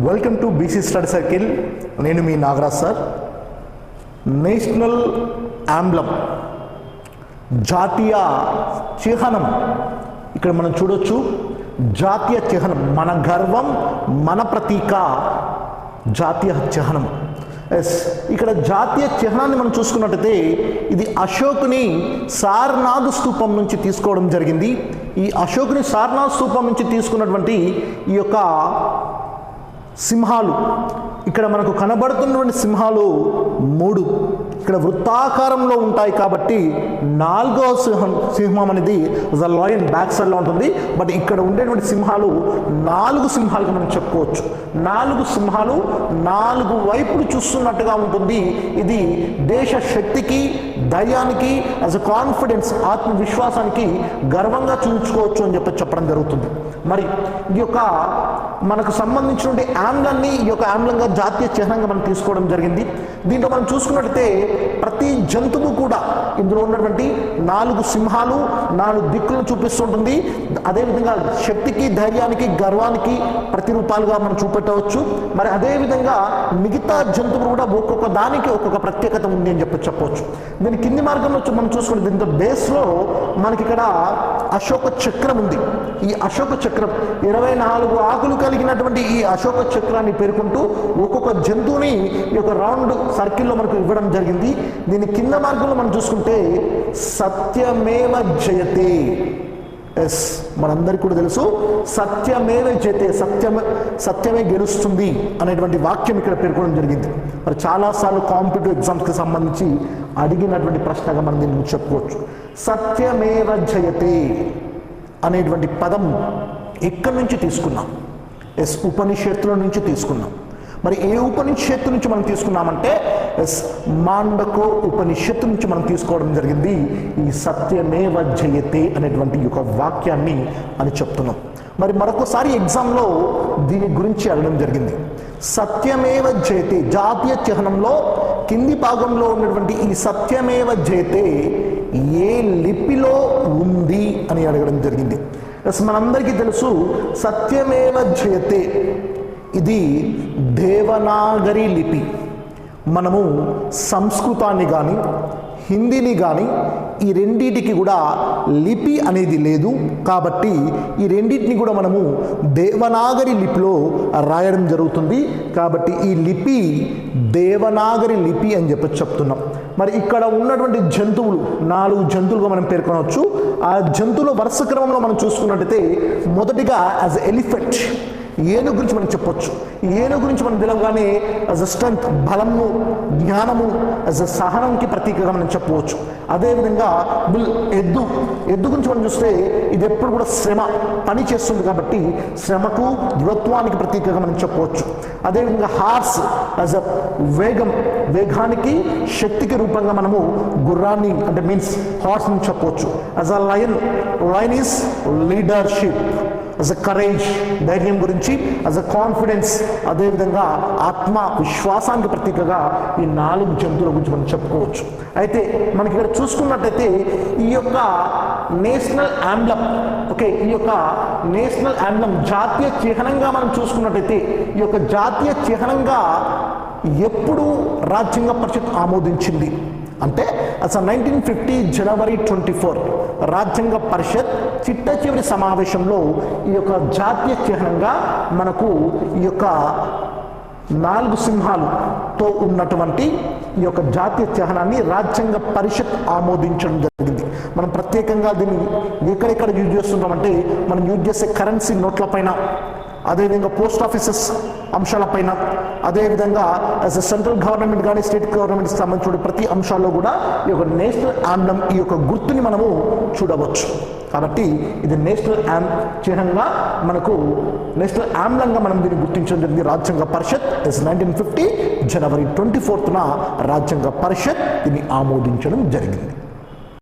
Welcome to BC study circle. నేను మీ Nagaraj sir. National ఆంబ్లం, జాతీయ చిహ్నం ఇక్కడ మనం చూడొచ్చు. జాతీయ చిహ్నం మన గర్వం, మన ప్రతీక, జాతీయ చిహ్నం. ఇక్కడ జాతీయ చిహ్నాన్ని మనం చూసుకున్నట్టయితే ఇది అశోకుని సారనాథ్ స్తూపం నుంచి తీసుకోవడం జరిగింది. ఈ అశోకుని సారనాథ్ స్తూపం నుంచి తీసుకున్నటువంటి ఈ యొక్క సింహాలు, ఇక్కడ మనకు కనబడుతున్నటువంటి సింహాలు 3 ఇక్కడ వృత్తాకారంలో ఉంటాయి కాబట్టి 4వ సింహం అనేది లయన్ బ్యాక్ సైడ్లో ఉంటుంది. బట్ ఇక్కడ ఉండేటువంటి సింహాలు 4 సింహాలుగా మనం చెప్పుకోవచ్చు. 4 సింహాలు 4 వైపులు చూస్తున్నట్టుగా ఉంటుంది. ఇది దేశ శక్తికి, ధైర్యానికి, యాజ్ అ కాన్ఫిడెన్స్, ఆత్మవిశ్వాసానికి గర్వంగా చూపించుకోవచ్చు అని చెప్పడం జరుగుతుంది. మరి ఈ యొక్క మనకు సంబంధించినటువంటి ఆమ్లాన్ని ఈ యొక్క ఆమ్లంగా జాతీయ చిహ్నంగా మనం తీసుకోవడం జరిగింది. దీంట్లో మనం చూసుకున్నట్లయితే ప్రతి జంతువు కూడా ఇందులో ఉన్నటువంటి 4 సింహాలు 4 దిక్కులను చూపిస్తుంటుంది. అదేవిధంగా శక్తికి, ధైర్యానికి, గర్వానికి ప్రతిరూపాలుగా మనం చూపెట్టవచ్చు. మరి అదేవిధంగా మిగతా జంతువులు కూడా ఒక్కొక్క దానికి ఒక్కొక్క ప్రత్యేకత ఉంది అని చెప్పవచ్చు. దీని కింది మార్గంలో మనం చూసుకుంటే దీంతో బేస్లో మనకి ఇక్కడ అశోక చక్రం ఉంది. ఈ అశోక చక్రం 24 ఆకులు కలిగినటువంటి ఈ అశోక చక్రాన్ని పేర్కొంటూ ఒక్కొక్క జంతువుని ఈ యొక్క రౌండ్ సర్కిల్లో మనకు ఇవ్వడం జరిగింది. దీని కింద మార్గంలో మనం చూసుకుంటే సత్యమేవ జయతే. మనందరికీ కూడా తెలుసు సత్యమేవ జయతే, సత్యమే గెలుస్తుంది అనేటువంటి వాక్యం ఇక్కడ పేర్కొనడం జరిగింది. మరి చాలాసార్లు కాంపిటేటివ్ ఎగ్జామ్స్కి సంబంధించి అడిగినటువంటి ప్రశ్నగా మనం దీన్ని చెప్పుకోవచ్చు. సత్యమేవ జయతే అనేటువంటి పదం ఎక్కడి నుంచి తీసుకున్నాం? ఉపనిషత్తుల నుంచి తీసుకున్నాం. మరి ఏ ఉపనిషత్తు నుంచి మనం తీసుకున్నామంటే మాండకో ఉపనిషత్తు నుంచి మనం తీసుకోవడం జరిగింది. ఈ సత్యమేవ జయతే అనేటువంటి ఒక వాక్యాన్ని అని చెప్తున్నాం. మరి మరొకసారి ఎగ్జామ్లో దీని గురించి అడగడం జరిగింది. సత్యమేవ జయతే జాతీయ చిహ్నంలో కింది భాగంలో ఉన్నటువంటి ఈ సత్యమేవ జయతే ఏ లిపిలో ఉంది అని అడగడం జరిగింది. మనందరికీ తెలుసు సత్యమేవ జయతే ఇది దేవనాగరి లిపి. మనము సంస్కృతాన్ని కానీ హిందీని కానీ ఈ రెండింటికి కూడా లిపి అనేది లేదు. కాబట్టి ఈ రెండింటిని కూడా మనము దేవనాగరి లిపిలో రాయడం జరుగుతుంది. కాబట్టి ఈ లిపి దేవనాగరి లిపి అని చెప్తున్నాం. మరి ఇక్కడ ఉన్నటువంటి జంతువులు 4 జంతువులుగా మనం పేర్కొనవచ్చు. ఆ జంతువుల వరుస క్రమంలో మనం చూసుకున్నట్టయితే మొదటిగా యాజ్ ఎలిఫెంట్, ఏనుగు గురించి మనం చెప్పొచ్చు. ఏనుగు గురించి మనం తెలవగానే యాజ్ అ స్ట్రెంత్, బలము, జ్ఞానము, యాజ్ అ సహనంకి ప్రతీకగా మనం చెప్పవచ్చు. అదేవిధంగా ఎద్దు గురించి మనం చూస్తే ఇది ఎప్పుడు కూడా శ్రమ, పని చేస్తుంది కాబట్టి శ్రమకు, దృఢత్వానికి ప్రతీకగా మనం చెప్పవచ్చు. అదేవిధంగా హార్స్ యాజ్ అ వేగానికి, శక్తికి రూపంగా మనము గుర్రాన్ని అంటే మీన్స్ హార్స్ అని చెప్పవచ్చు. As a lion is leadership, as a courage ధైర్యం గురించి, యాజ్ అ కాన్ఫిడెన్స్ అదేవిధంగా ఆత్మవిశ్వాసానికి ప్రతీకగా ఈ 4 జంతువుల గురించి మనం చెప్పుకోవచ్చు. అయితే మనకి ఇక్కడ చూసుకున్నట్టయితే ఈ యొక్క నేషనల్ ఆంబ్లం, ఈ యొక్క నేషనల్ ఆంబ్లం జాతీయ చిహ్నంగా మనం చూసుకున్నట్టయితే ఈ యొక్క జాతీయ చిహ్నంగా ఎప్పుడు రాజ్యాంగ పరిషత్ ఆమోదించింది అంటే 1950 జనవరి 24 రాజ్యాంగ పరిషత్ చిట్ట చివరి సమావేశంలో ఈ యొక్క జాతీయ చిహ్నంగా మనకు ఈ యొక్క 4 సింహాలతో ఉన్నటువంటి ఈ యొక్క జాతీయ చిహ్నాన్ని రాజ్యాంగ పరిషత్ ఆమోదించడం జరిగింది. మనం ప్రత్యేకంగా దీన్ని ఎక్కడెక్కడ యూజ్ చేస్తుంటామంటే మనం యూజ్ చేసే కరెన్సీ నోట్ల పైన, అదేవిధంగా పోస్ట్ ఆఫీసెస్ అంశాలపైన, అదేవిధంగా యాజ్ అ సెంట్రల్ గవర్నమెంట్ కానీ స్టేట్ గవర్నమెంట్కి సంబంధించిన ప్రతి అంశాల్లో కూడా ఈ యొక్క నేషనల్ ఆంబ్లం ఈ యొక్క గుర్తుని మనము చూడవచ్చు. కాబట్టి ఇది నేషనల్ చిహ్నంగా మనకు నేషనల్ ఆంబ్లంగా మనం దీన్ని గుర్తించడం జరిగింది. రాజ్యాంగ పరిషత్ 1950 జనవరి 24న రాజ్యాంగ పరిషత్ దీన్ని ఆమోదించడం జరిగింది.